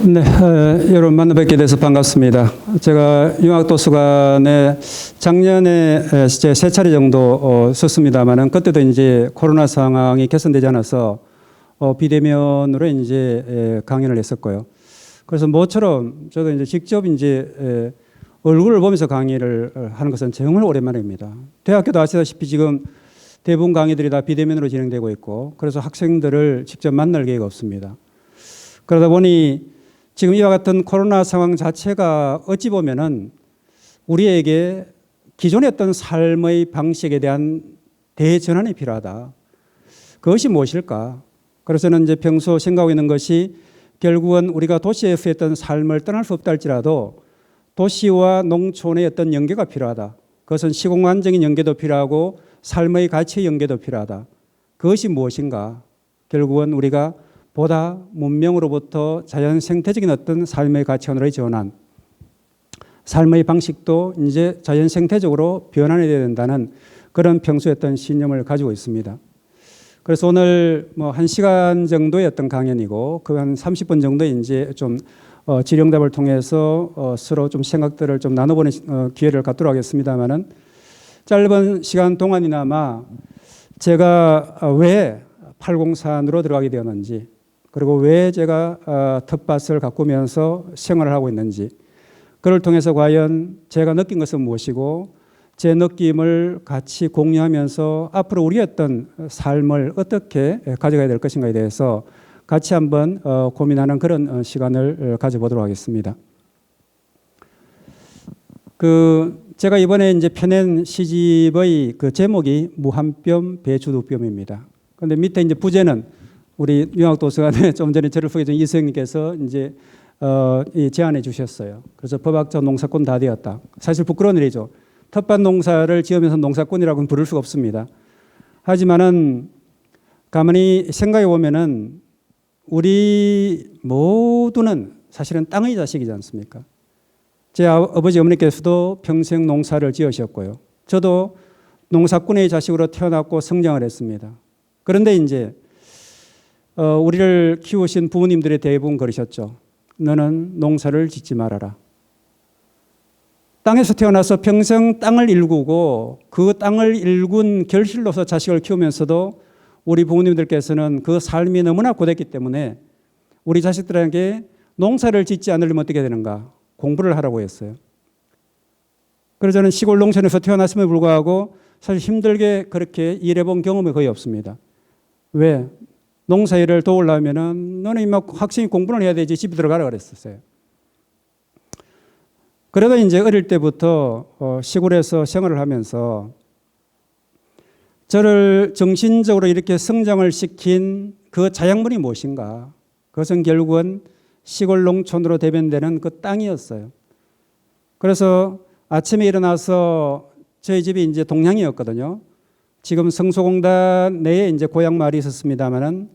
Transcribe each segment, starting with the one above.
네, 여러분 만나 뵙게 돼서 반갑습니다. 제가 융합도서관에 작년에 이제 세 차례 정도 썼습니다만은 그때도 이제 코로나 상황이 개선되지 않아서 비대면으로 이제 강연을 했었고요. 그래서 모처럼 저도 이제 직접 이제 얼굴을 보면서 강의를 하는 것은 정말 오랜만입니다. 대학교도 아시다시피 지금 대부분 강의들이 다 비대면으로 진행되고 있고, 그래서 학생들을 직접 만날 기회가 없습니다. 그러다 보니 지금 이와 같은 코로나 상황 자체가 어찌 보면은 우리에게 기존에 했던 삶의 방식에 대한 대전환이 필요하다. 그것이 무엇일까? 그래서 저는 이제 평소 생각하고 있는 것이 결국은 우리가 도시에서 했던 삶을 떠날 수 없다 할지라도 도시와 농촌의 어떤 연계가 필요하다. 그것은 시공간적인 연계도 필요하고 삶의 가치의 연계도 필요하다. 그것이 무엇인가? 결국은 우리가 보다 문명으로부터 자연 생태적인 어떤 삶의 가치관으로의 전환, 삶의 방식도 이제 자연 생태적으로 변환해야 된다는 그런 평소의 어떤 신념을 가지고 있습니다. 그래서 오늘 뭐 1시간 정도의 어떤 강연이고 그 한 30분 정도 이제 좀 질의응답을 통해서 서로 좀 생각들을 좀 나눠보는 기회를 갖도록 하겠습니다만은, 짧은 시간 동안이나마 제가 왜 팔공산으로 들어가게 되었는지, 그리고 왜 제가 텃밭을 가꾸면서 생활을 하고 있는지, 그를 통해서 과연 제가 느낀 것은 무엇이고 제 느낌을 같이 공유하면서 앞으로 우리의 어떤 삶을 어떻게 가져가야 될 것인가에 대해서 같이 한번 고민하는 그런 시간을 가져보도록 하겠습니다. 제가 이번에 이제 펴낸 시집의 그 제목이 무한뼘 배추두뼘입니다. 그런데 밑에 이제 부제는 우리 융합도서관에 좀 전에 저를 소개해 준 이수영님께서 이제 제안해 주셨어요. 그래서 법학자 농사꾼 다 되었다. 사실 부끄러운 일이죠. 텃밭 농사를 지으면서 농사꾼이라고는 부를 수가 없습니다. 하지만은 가만히 생각해 보면은 우리 모두는 사실은 땅의 자식이지 않습니까? 제 아버지 어머니께서도 평생 농사를 지으셨고요. 저도 농사꾼의 자식으로 태어났고 성장을 했습니다. 그런데 이제 우리를 키우신 부모님들의 대부분 그러셨죠. 너는 농사를 짓지 말아라. 땅에서 태어나서 평생 땅을 일구고 그 땅을 일군 결실로서 자식을 키우면서도 우리 부모님들께서는 그 삶이 너무나 고됐기 때문에 우리 자식들에게 농사를 짓지 않으려면 어떻게 되는가? 공부를 하라고 했어요. 그래서 저는 시골 농촌에서 태어났음에 불구하고 사실 힘들게 그렇게 일해본 경험이 거의 없습니다. 왜? 농사일을 도우려면은 너는 이만 학생이 공부를 해야 되지 집에 들어가라 그랬었어요. 그러다 이제 어릴 때부터 시골에서 생활을 하면서 저를 정신적으로 이렇게 성장을 시킨 그 자양분이 무엇인가? 그것은 결국은 시골 농촌으로 대변되는 그 땅이었어요. 그래서 아침에 일어나서 저희 집이 이제 동양이었거든요. 지금 성소공단 내에 이제 고향 마을이 있었습니다만은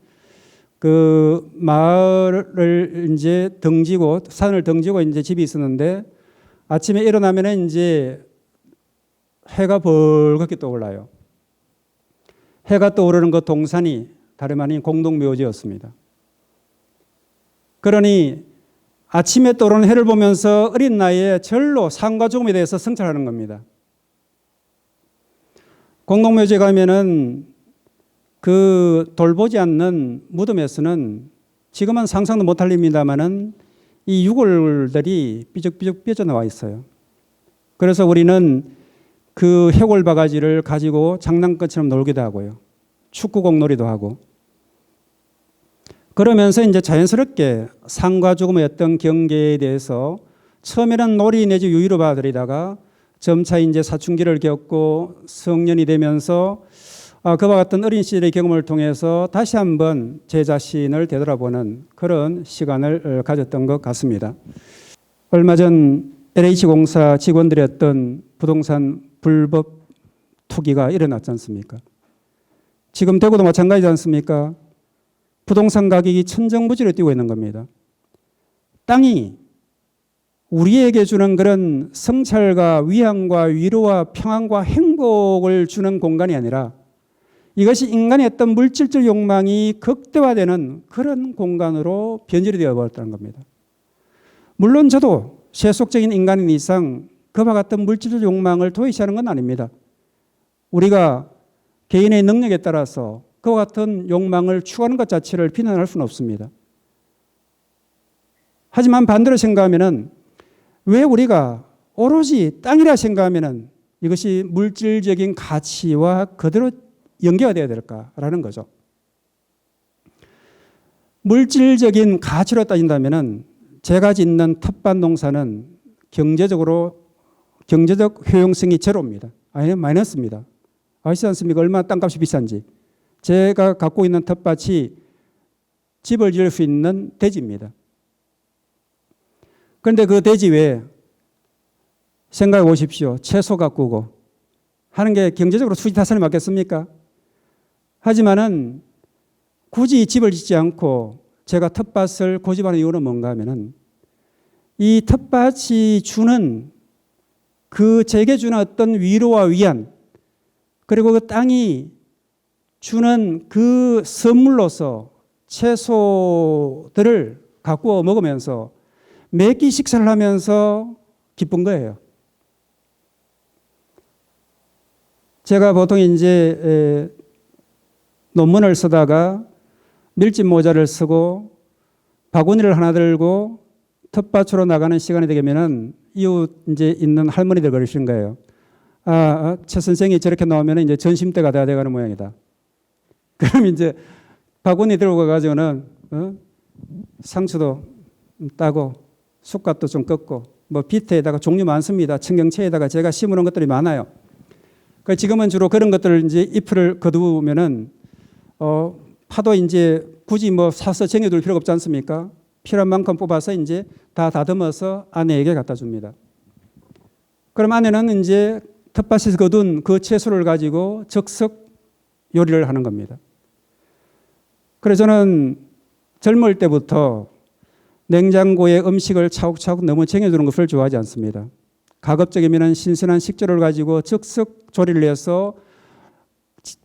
그 마을을 이제 등지고 산을 등지고 이제 집이 있었는데 아침에 일어나면은 이제 해가 벌겋게 떠올라요. 해가 떠오르는 그 동산이 다름 아닌 공동묘지였습니다. 그러니 아침에 떠오르는 해를 보면서 어린 나이에 절로 삶과 죽음에 대해서 성찰하는 겁니다. 공동묘지에 가면은 그 돌보지 않는 무덤에서는 지금은 상상도 못할 일입니다만은 이 유골들이 삐죽삐죽 삐져나와 있어요. 그래서 우리는 그 해골 바가지를 가지고 장난감처럼 놀기도 하고요. 축구공 놀이도 하고. 그러면서 이제 자연스럽게 삶과 죽음의 어떤 경계에 대해서 처음에는 놀이 내지 유의로 받아들이다가 점차 이제 사춘기를 겪고 성년이 되면서 그와 같은 어린 시절의 경험을 통해서 다시 한번 제 자신을 되돌아보는 그런 시간을 가졌던 것 같습니다. 얼마 전 LH공사 직원들의 어떤 부동산 불법 투기가 일어났지 않습니까? 지금 대구도 마찬가지지 않습니까? 부동산 가격이 천정부지로 뛰고 있는 겁니다. 땅이 우리에게 주는 그런 성찰과 위안과 위로와 평안과 행복을 주는 공간이 아니라 이것이 인간의 어떤 물질적 욕망이 극대화되는 그런 공간으로 변질이 되어 버렸다는 겁니다. 물론 저도 세속적인 인간인 이상 그와 같은 물질적 욕망을 도외시하는 건 아닙니다. 우리가 개인의 능력에 따라서 그와 같은 욕망을 추구하는 것 자체를 비난할 수는 없습니다. 하지만 반대로 생각하면 왜 우리가 오로지 땅이라 생각하면 이것이 물질적인 가치와 그대로 연계가 되어야 될까라는 거죠. 물질적인 가치로 따진다면 제가 짓는 텃밭 농사는 경제적 효용성이 제로입니다. 아니면 마이너스입니다. 아시지 않습니까? 얼마나 땅값이 비싼지. 제가 갖고 있는 텃밭이 집을 지을 수 있는 대지입니다. 그런데 그 대지 외에 생각해 보십시오. 채소 가꾸고 하는 게 경제적으로 수지타산이 맞겠습니까? 하지만은 굳이 집을 짓지 않고 제가 텃밭을 고집하는 이유는 뭔가 하면은 이 텃밭이 주는 제게 주는 어떤 위로와 위안, 그리고 그 땅이 주는 그 선물로서 채소들을 가꾸어 먹으면서 매 끼 식사를 하면서 기쁜 거예요. 제가 보통 이제 논문을 쓰다가 밀짚 모자를 쓰고 바구니를 하나 들고 텃밭으로 나가는 시간이 되면은 이웃 이제 있는 할머니들 그러시는 거예요. 최 선생이 저렇게 나오면 이제 전심때가 다 돼가는 모양이다. 그럼 이제 바구니 들고 가가지고는 상추도 따고 쑥갓도 좀 꺾고 뭐 비트에다가 종류 많습니다. 청경채에다가 제가 심어놓은 것들이 많아요. 지금은 주로 그런 것들을 이제 잎을 거두면은 파도 이제 굳이 뭐 사서 쟁여둘 필요가 없지 않습니까? 필요한 만큼 뽑아서 이제 다 다듬어서 아내에게 갖다 줍니다. 그럼 아내는 이제 텃밭에서 거둔 그 채소를 가지고 즉석 요리를 하는 겁니다. 그래서 저는 젊을 때부터 냉장고에 음식을 차곡차곡 너무 쟁여두는 것을 좋아하지 않습니다. 가급적이면 신선한 식재료를 가지고 즉석 조리를 해서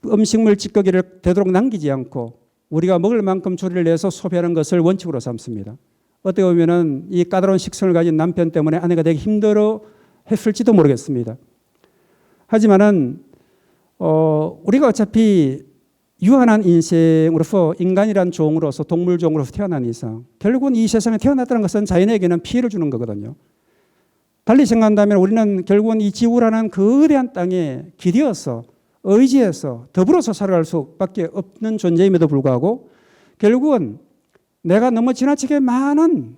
음식물 찌꺼기를 되도록 남기지 않고 우리가 먹을 만큼 조리를 해서 소비하는 것을 원칙으로 삼습니다. 어떻게 보면 이 까다로운 식성을 가진 남편 때문에 아내가 되게 힘들어 했을지도 모르겠습니다. 하지만은 우리가 어차피 유한한 인생으로서 인간이란 종으로서 동물종으로서 태어난 이상 결국은 이 세상에 태어났다는 것은 자연에게는 피해를 주는 거거든요. 달리 생각한다면 우리는 결국은 이 지구라는 거대한 땅에 기대어서 의지해서 더불어서 살아갈 수밖에 없는 존재임에도 불구하고 결국은 내가 너무 지나치게 많은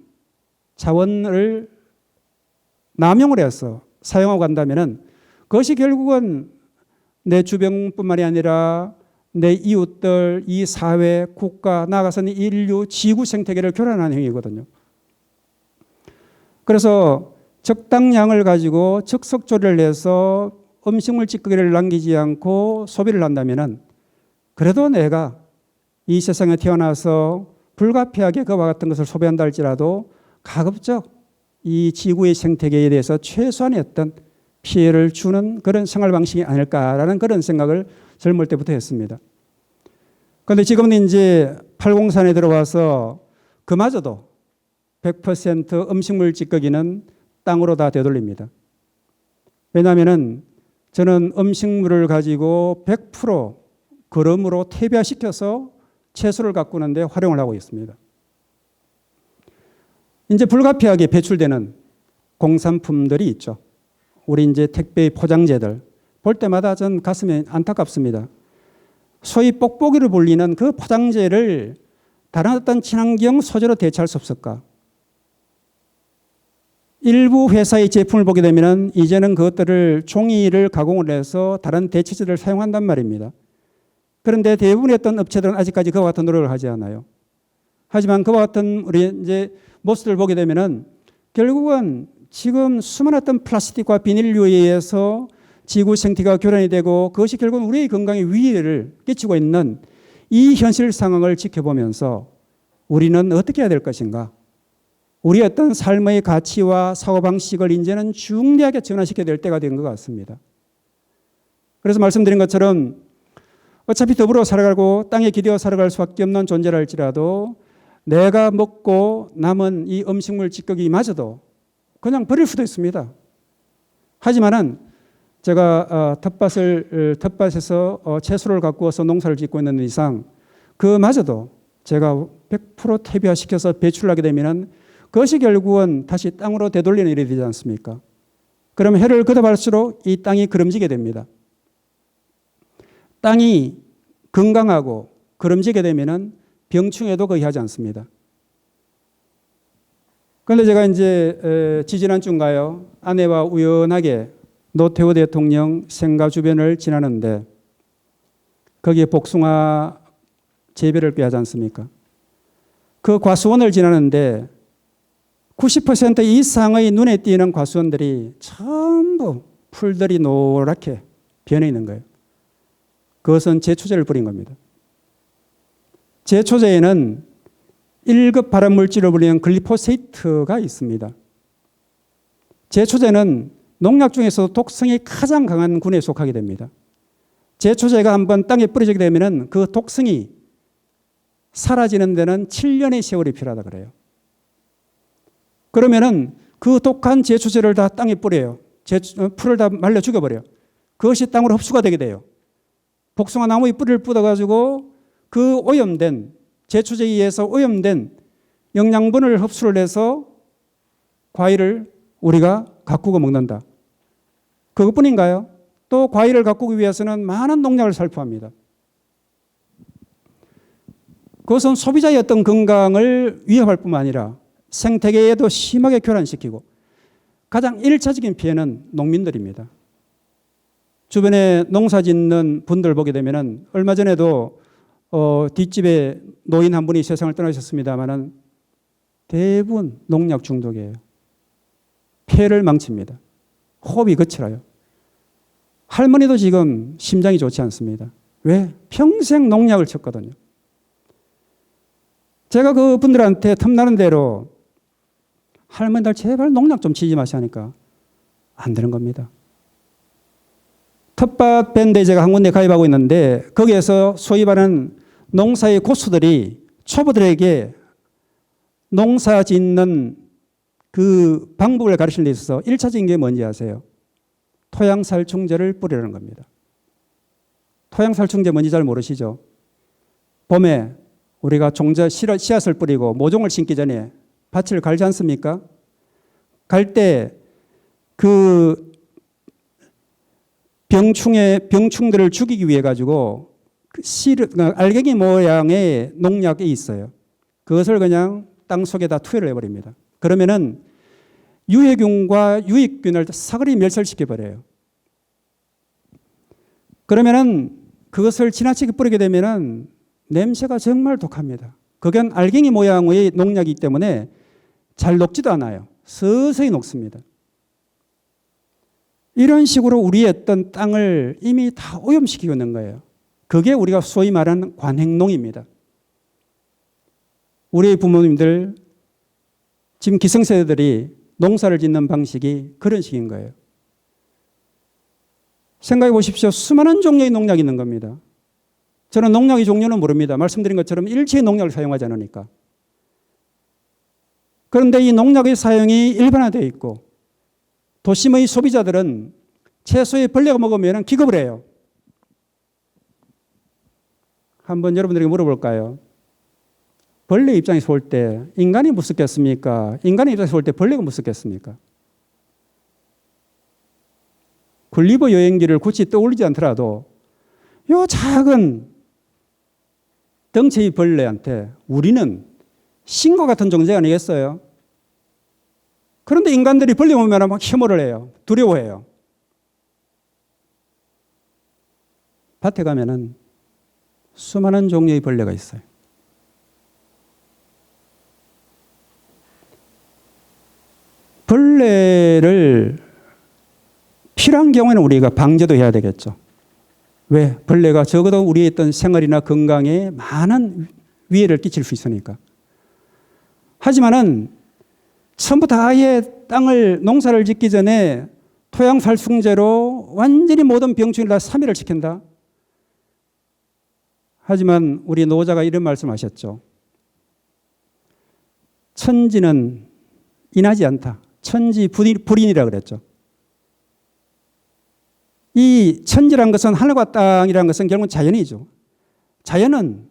자원을 남용을 해서 사용하고 간다면 그것이 결국은 내 주변뿐만이 아니라 내 이웃들, 이 사회, 국가, 나아가서는 인류, 지구 생태계를 교란하는 행위거든요. 그래서 적당량을 가지고 즉석 조리를 해서 음식물 찌꺼기를 남기지 않고 소비를 한다면 그래도 내가 이 세상에 태어나서 불가피하게 그와 같은 것을 소비한다 할지라도 가급적 이 지구의 생태계에 대해서 최소한의 어떤 피해를 주는 그런 생활 방식이 아닐까라는 그런 생각을 젊을 때부터 했습니다. 그런데 지금은 이제 팔공산에 들어와서 그마저도 100% 음식물 찌꺼기는 땅으로 다 되돌립니다. 왜냐하면 저는 음식물을 가지고 100% 거름으로 퇴비화시켜서 채소를 가꾸는데 활용을 하고 있습니다. 이제 불가피하게 배출되는 공산품들이 있죠. 우리 이제 택배 포장재들 볼 때마다 전 가슴이 안타깝습니다. 소위 뽁뽁이로 불리는 그 포장재를 다른 어떤 친환경 소재로 대체할 수 없을까? 일부 회사의 제품을 보게 되면 이제는 그것들을 종이를 가공을 해서 다른 대체재를 사용한단 말입니다. 그런데 대부분의 어떤 업체들은 아직까지 그와 같은 노력을 하지 않아요. 하지만 그와 같은 우리 이제 모습들을 보게 되면은 결국은 지금 수많은 어떤 플라스틱과 비닐류에 의해서 지구 생태계가 교란이 되고 그것이 결국은 우리의 건강에 위해를 끼치고 있는 이 현실 상황을 지켜보면서 우리는 어떻게 해야 될 것인가? 우리의 어떤 삶의 가치와 사고방식을 이제는 중대하게 전환시켜야 될 때가 된 것 같습니다. 그래서 말씀드린 것처럼 어차피 더불어 살아가고 땅에 기대어 살아갈 수밖에 없는 존재라 할지라도 내가 먹고 남은 이 음식물 찌꺼기마저도 그냥 버릴 수도 있습니다. 하지만은 제가 텃밭에서 채소를 갖고 와서 농사를 짓고 있는 이상 그마저도 제가 100% 퇴비화시켜서 배출을 하게 되면은 그것이 결국은 다시 땅으로 되돌리는 일이 되지 않습니까? 그러면 해를 거듭할수록 이 땅이 그름지게 됩니다. 땅이 건강하고 그름지게 되면은 병충해도 거의 하지 않습니다. 그런데 제가 이제 지지난 주인가요? 아내와 우연하게 노태우 대통령 생가 주변을 지나는데 거기에 복숭아 재배를 꾀하지 않습니까? 그 과수원을 지나는데 90% 이상의 눈에 띄는 과수원들이 전부 풀들이 노랗게 변해 있는 거예요. 그것은 제초제를 뿌린 겁니다. 제초제에는 1급 발암물질로 불리는 글리포세이트가 있습니다. 제초제는 농약 중에서 독성이 가장 강한 군에 속하게 됩니다. 제초제가 한번 땅에 뿌려지게 되면 그 독성이 사라지는 데는 7년의 세월이 필요하다 그래요. 그러면은 그 독한 제초제를 다 땅에 뿌려요. 풀을 다 말려 죽여버려요. 그것이 땅으로 흡수가 되게 돼요. 복숭아 나무의 뿌리를 뻗어가지고 그 오염된 제초제에 의해서 오염된 영양분을 흡수를 해서 과일을 우리가 가꾸고 먹는다. 그것뿐인가요? 또 과일을 가꾸기 위해서는 많은 농약을 살포합니다. 그것은 소비자의 어떤 건강을 위협할 뿐만 아니라 생태계에도 심하게 교란시키고 가장 1차적인 피해는 농민들입니다. 주변에 농사 짓는 분들 보게 되면 얼마 전에도 뒷집에 노인 한 분이 세상을 떠나셨습니다마는 대부분 농약 중독이에요. 폐를 망칩니다. 호흡이 거칠어요. 할머니도 지금 심장이 좋지 않습니다. 왜? 평생 농약을 쳤거든요. 제가 그 분들한테 틈나는 대로 할머니들 제발 농약 좀 치지 마시니까 안 되는 겁니다. 텃밭 밴드에 제가 한 군데 가입하고 있는데 거기에서 소위 말하는 농사의 고수들이 초보들에게 농사 짓는 그 방법을 가르치는 데 있어서 1차적인 게 뭔지 아세요? 토양살충제를 뿌리라는 겁니다. 토양살충제 뭔지 잘 모르시죠? 봄에 우리가 씨앗을 뿌리고 모종을 심기 전에 밭을 갈지 않습니까? 갈 때 그 병충들을 죽이기 위해 가지고 알갱이 모양의 농약이 있어요. 그것을 그냥 땅 속에다 투여를 해버립니다. 그러면은 유해균과 유익균을 사거리 멸살시켜 버려요. 그러면은 그것을 지나치게 뿌리게 되면은 냄새가 정말 독합니다. 그건 알갱이 모양의 농약이기 때문에 잘 녹지도 않아요. 서서히 녹습니다. 이런 식으로 우리의 어떤 땅을 이미 다 오염시키고 있는 거예요. 그게 우리가 소위 말하는 관행농입니다. 우리의 부모님들, 지금 기성세대들이 농사를 짓는 방식이 그런 식인 거예요. 생각해 보십시오. 수많은 종류의 농약이 있는 겁니다. 저는 농약의 종류는 모릅니다. 말씀드린 것처럼 일체의 농약을 사용하지 않으니까. 그런데 이 농약의 사용이 일반화되어 있고 도심의 소비자들은 채소에 벌레가 먹으면 기겁을 해요. 한번 여러분들에게 물어볼까요? 벌레 입장에서 볼 때 인간이 무섭겠습니까? 인간의 입장에서 볼 때 벌레가 무섭겠습니까? 굴리버 여행기를 굳이 떠올리지 않더라도 요 작은 덩치의 벌레한테 우리는 신과 같은 존재 아니겠어요? 그런데 인간들이 벌레 오면 막 혐오를 해요. 두려워해요. 밭에 가면은 수많은 종류의 벌레가 있어요. 벌레를 필요한 경우에는 우리가 방제도 해야 되겠죠. 왜? 벌레가 적어도 우리의 어떤 생활이나 건강에 많은 위해를 끼칠 수 있으니까. 하지만은 처음부터 아예 농사를 짓기 전에 토양살충제로 완전히 모든 병충해를 다 사멸을 시킨다. 하지만 우리 노자가 이런 말씀하셨죠. 천지는 인하지 않다. 천지 불인이라고 그랬죠. 이 천지란 것은 하늘과 땅이라는 것은 결국은 자연이죠. 자연은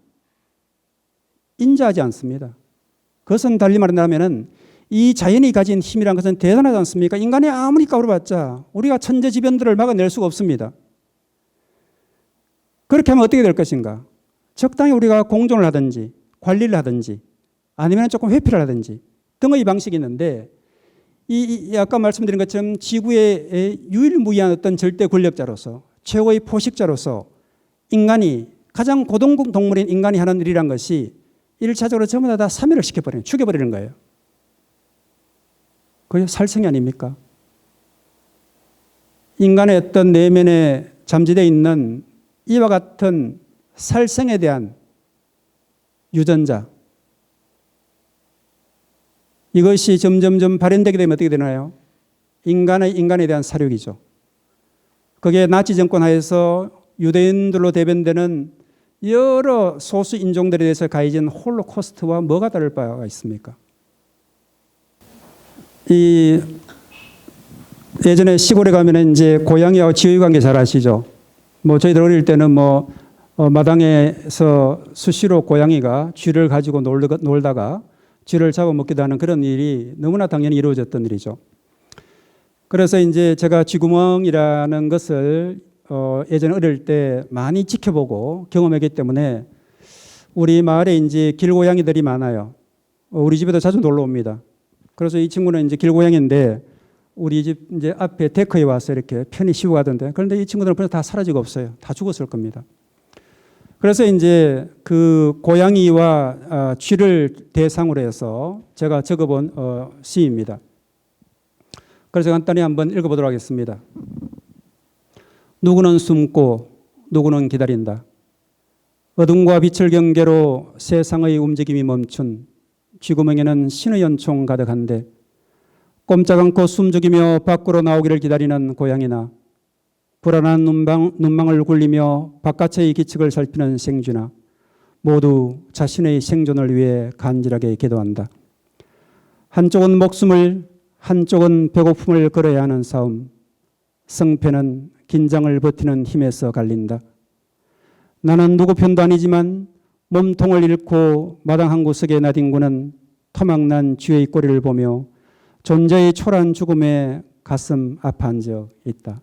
인자하지 않습니다. 그것은 달리 말한다면 이 자연이 가진 힘이란 것은 대단하지 않습니까? 인간이 아무리 까불어봤자 우리가 천재지변들을 막아낼 수가 없습니다. 그렇게 하면 어떻게 될 것인가? 적당히 우리가 공존을 하든지 관리를 하든지 아니면 조금 회피를 하든지 등의 방식이 있는데 이 아까 말씀드린 것처럼 지구의 유일무이한 어떤 절대 권력자로서 최고의 포식자로서 인간이 가장 고등동물인 인간이 하는 일이란 것이 1차적으로 전부 다 사멸을 시켜버리는, 죽여버리는 거예요. 그게 살생이 아닙니까? 인간의 어떤 내면에 잠재되어 있는 이와 같은 살생에 대한 유전자, 이것이 점점점 발현되게 되면 어떻게 되나요? 인간에 대한 사륙이죠. 그게 나치 정권 하에서 유대인들로 대변되는 여러 소수 인종들에 대해서 가해진 홀로코스트와 뭐가 다를 바가 있습니까? 예전에 시골에 가면 이제 고양이하고 지위 관계 잘 아시죠? 뭐 저희들 어릴 때는 마당에서 수시로 고양이가 쥐를 가지고 놀다가 쥐를 잡아먹기도 하는 그런 일이 너무나 당연히 이루어졌던 일이죠. 그래서 이제 제가 쥐구멍이라는 것을 예전에 어릴 때 많이 지켜보고 경험했기 때문에 우리 마을에 이제 길고양이들이 많아요. 우리 집에도 자주 놀러 옵니다. 그래서 이 친구는 이제 길고양이인데 우리 집 이제 앞에 데크에 와서 이렇게 편히 쉬고 가던데 그런데 이 친구들은 벌써 다 사라지고 없어요. 다 죽었을 겁니다. 그래서 이제 그 고양이와 쥐를 대상으로 해서 제가 적어본 시입니다. 그래서 간단히 한번 읽어보도록 하겠습니다. 누구는 숨고 누구는 기다린다. 어둠과 빛을 경계로 세상의 움직임이 멈춘 쥐구멍에는 신의 연총 가득한데 꼼짝 않고 숨죽이며 밖으로 나오기를 기다리는 고양이나 불안한 눈망을 굴리며 바깥의 기척을 살피는 생쥐나 모두 자신의 생존을 위해 간절하게 기도한다. 한쪽은 목숨을 한쪽은 배고픔을 걸어야 하는 싸움. 성패는 긴장을 버티는 힘에서 갈린다. 나는 누구 편도 아니지만 몸통을 잃고 마당 한 구석에 나뒹구는 토막난 쥐의 꼬리를 보며 존재의 초라한 죽음에 가슴 아파한 적 있다.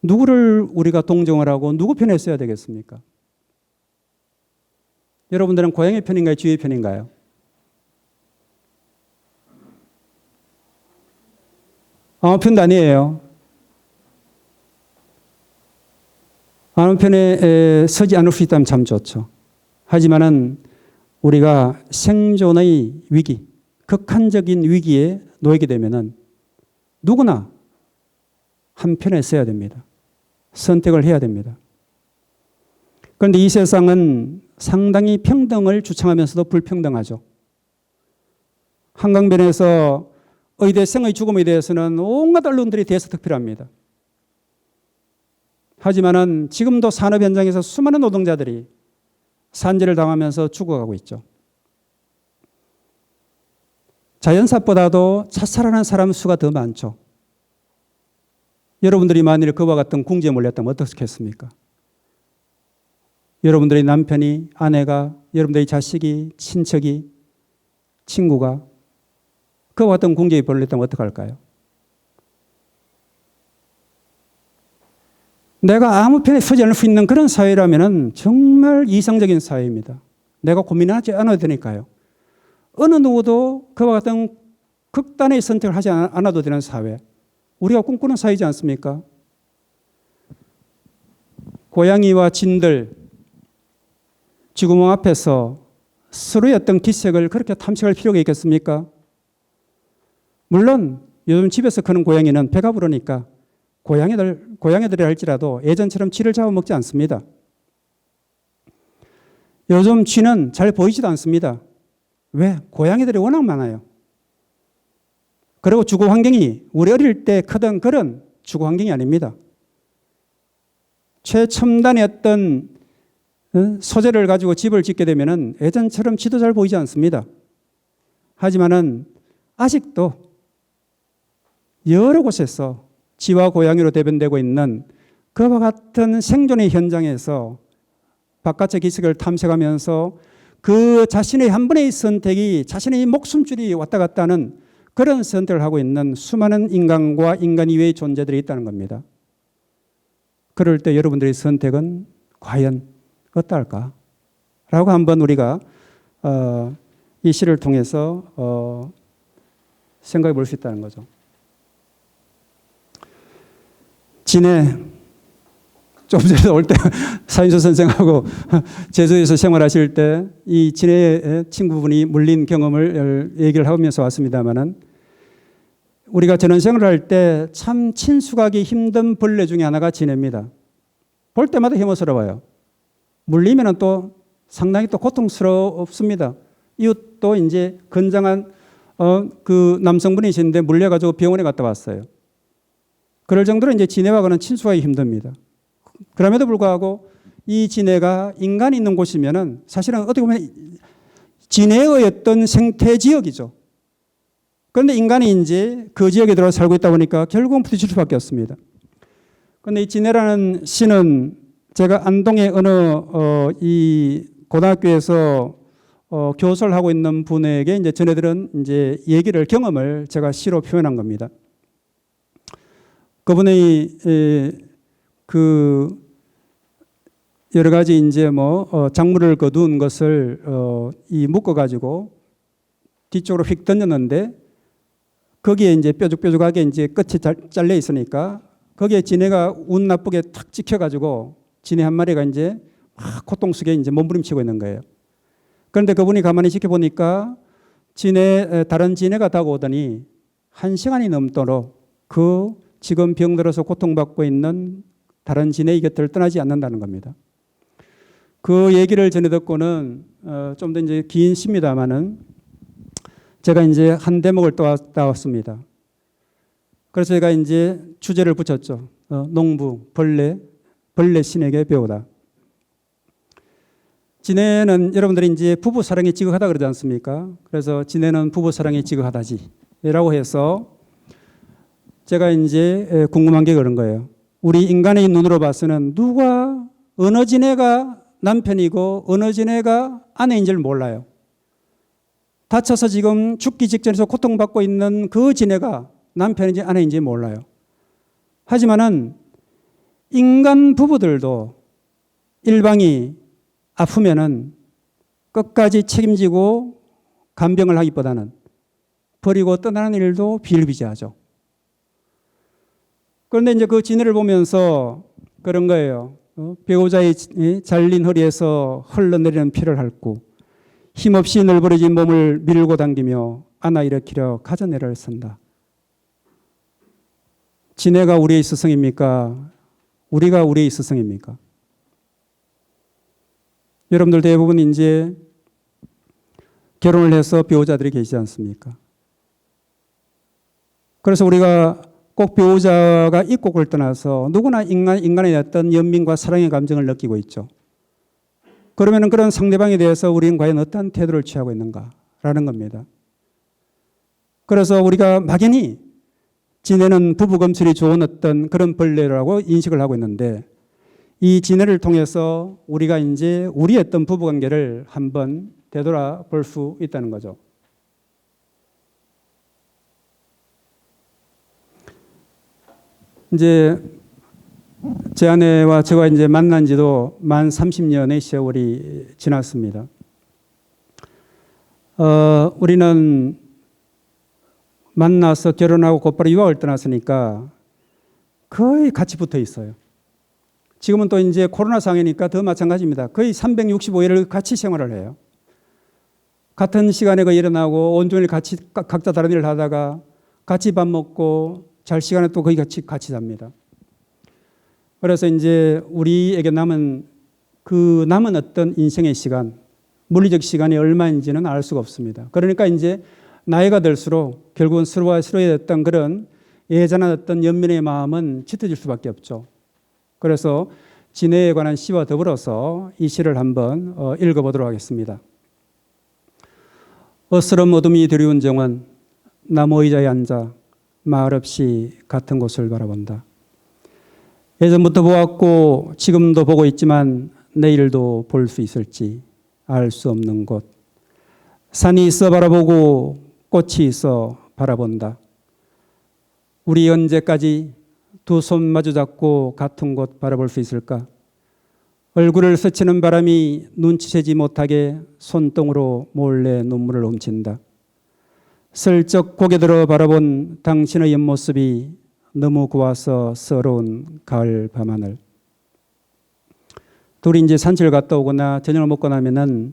누구를 우리가 동정을 하고 누구 편에 써야 되겠습니까? 여러분들은 고양이 편인가요? 쥐의 편인가요? 아무 편도 아니에요. 아무 편에 서지 않을 수 있다면 참 좋죠. 하지만은 우리가 생존의 위기, 극한적인 위기에 놓이게 되면은 누구나 한 편에 서야 됩니다. 선택을 해야 됩니다. 그런데 이 세상은 상당히 평등을 주창하면서도 불평등하죠. 한강변에서 의대생의 죽음에 대해서는 온갖 언론들이 대서특필합니다. 하지만은 지금도 산업 현장에서 수많은 노동자들이 산재를 당하면서 죽어가고 있죠. 자연사보다도 자살하는 사람 수가 더 많죠. 여러분들이 만일 그와 같은 궁지에 몰렸다면 어떻겠습니까? 여러분들의 남편이, 아내가, 여러분들의 자식이, 친척이, 친구가 그와 같은 궁지에 몰렸다면 어떡할까요? 내가 아무 편에 서지 않을 수 있는 그런 사회라면 정말 이상적인 사회입니다. 내가 고민하지 않아도 되니까요. 어느 누구도 그와 같은 극단의 선택을 하지 않아도 되는 사회. 우리가 꿈꾸는 사회이지 않습니까? 고양이와 진들, 쥐구멍 앞에서 서로의 어떤 기색을 그렇게 탐색할 필요가 있겠습니까? 물론 요즘 집에서 크는 고양이는 배가 부르니까 고양이들이 할지라도 예전처럼 쥐를 잡아먹지 않습니다. 요즘 쥐는 잘 보이지도 않습니다. 왜? 고양이들이 워낙 많아요. 그리고 주거 환경이 우리 어릴 때 크던 그런 주거 환경이 아닙니다. 최첨단의 어떤 소재를 가지고 집을 짓게 되면 예전처럼 쥐도 잘 보이지 않습니다. 하지만은 아직도 여러 곳에서 지와 고양이로 대변되고 있는 그와 같은 생존의 현장에서 바깥의 기색을 탐색하면서 그 자신의 한 번의 선택이 자신의 목숨줄이 왔다 갔다 하는 그런 선택을 하고 있는 수많은 인간과 인간 이외의 존재들이 있다는 겁니다. 그럴 때 여러분들의 선택은 과연 어떨까? 라고 한번 우리가 이 시를 통해서 생각해 볼 수 있다는 거죠. 진해, 좀 전에 올 때 사인수 선생하고 제주에서 생활하실 때 이 진해의 친구분이 물린 경험을 얘기를 하면서 왔습니다만은 우리가 전원생활을 할 때 참 친숙하기 힘든 벌레 중에 하나가 진해입니다. 볼 때마다 혐오스러워요. 물리면은 또 상당히 또 고통스럽습니다. 이웃도 이제 건장한 그 남성분이신데 물려가지고 병원에 갔다 왔어요. 그럴 정도로 이제 진해하고는 친숙하기 힘듭니다. 그럼에도 불구하고 이 진해가 인간이 있는 곳이면은 사실은 어떻게 보면 진해의 어떤 생태 지역이죠. 그런데 인간이 이제 그 지역에 들어와 살고 있다 보니까 결국은 부딪힐 수밖에 없습니다. 그런데 이 진해라는 시는 제가 안동의 어느 이 고등학교에서 교수를 하고 있는 분에게 이제 전해들은 이제 얘기를 경험을 제가 시로 표현한 겁니다. 그분의 그 여러 가지 이제 뭐 작물을 거둔 것을 이 묶어 가지고 뒤쪽으로 휙 던졌는데 거기에 이제 뾰족뾰족하게 이제 끝이 잘려 있으니까 거기에 진해가 운 나쁘게 탁 찍혀 가지고 진해 한 마리가 이제 막 고통 속에 이제 몸부림치고 있는 거예요. 그런데 그분이 가만히 지켜보니까 다른 진해가 다가오더니 1시간이 넘도록 그 지금 병들어서 고통받고 있는 다른 진해의 곁을 떠나지 않는다는 겁니다. 그 얘기를 전해 듣고는 좀 더 이제 긴 시입니다만은 제가 이제 한 대목을 따왔습니다. 그래서 제가 이제 주제를 붙였죠. 농부, 벌레 신에게 배우다. 진해는 여러분들이 이제 부부 사랑이 지극하다 그러지 않습니까? 그래서 진해는 부부 사랑이 지극하다지라고 해서 제가 이제 궁금한 게 그런 거예요. 우리 인간의 눈으로 봐서는 누가 어느 진해가 남편이고 어느 진해가 아내인지를 몰라요. 다쳐서 지금 죽기 직전에서 고통받고 있는 그 진해가 남편인지 아내인지 몰라요. 하지만은 인간 부부들도 일방이 아프면은 끝까지 책임지고 간병을 하기보다는 버리고 떠나는 일도 비일비재하죠. 그런데 이제 그 진해를 보면서 그런 거예요. 배우자의 잘린 허리에서 흘러내리는 피를 핥고 힘없이 널브러진 몸을 밀고 당기며 안아 일으키려 가져내려 쓴다. 진해가 우리의 스승입니까? 우리가 우리의 스승입니까? 여러분들 대부분 이제 결혼을 해서 배우자들이 계시지 않습니까? 그래서 우리가 꼭 배우자가 있고를 떠나서 누구나 인간의 어떤 연민과 사랑의 감정을 느끼고 있죠. 그러면 그런 상대방에 대해서 우리는 과연 어떤 태도를 취하고 있는가라는 겁니다. 그래서 우리가 막연히 진해는 부부 검술이 좋은 어떤 그런 벌레라고 인식을 하고 있는데 이 진해를 통해서 우리가 이제 우리의 어떤 부부 관계를 한번 되돌아볼 수 있다는 거죠. 이제 제 아내와 제가 이제 만난 지도 만 30년의 세월이 지났습니다. 우리는 만나서 결혼하고 곧바로 유학을 떠났으니까 거의 같이 붙어 있어요. 지금은 또 이제 코로나 상황이니까 더 마찬가지입니다. 거의 365일을 같이 생활을 해요. 같은 시간에 일어나고 온종일 같이 각자 다른 일을 하다가 같이 밥 먹고 잘 시간에 또 거의 같이 잡니다. 그래서 이제 우리에게 남은 어떤 인생의 시간, 물리적 시간이 얼마인지는 알 수가 없습니다. 그러니까 이제 나이가 들수록 결국은 서로와 서로의 어떤 그런 예전한 어떤 연민의 마음은 짙어질 수밖에 없죠. 그래서 진해에 관한 시와 더불어서 이 시를 한번 읽어보도록 하겠습니다. 어스름 어둠이 드리운 정원, 나무 의자에 앉아 말없이 같은 곳을 바라본다. 예전부터 보았고 지금도 보고 있지만 내일도 볼 수 있을지 알 수 없는 곳. 산이 있어 바라보고 꽃이 있어 바라본다. 우리 언제까지 두 손 마주 잡고 같은 곳 바라볼 수 있을까? 얼굴을 스치는 바람이 눈치채지 못하게 손등으로 몰래 눈물을 훔친다. 슬쩍 고개 들어 바라본 당신의 옆모습이 너무 고와서 서러운 가을 밤하늘. 둘이 이제 산책을 갔다 오거나 저녁을 먹고 나면은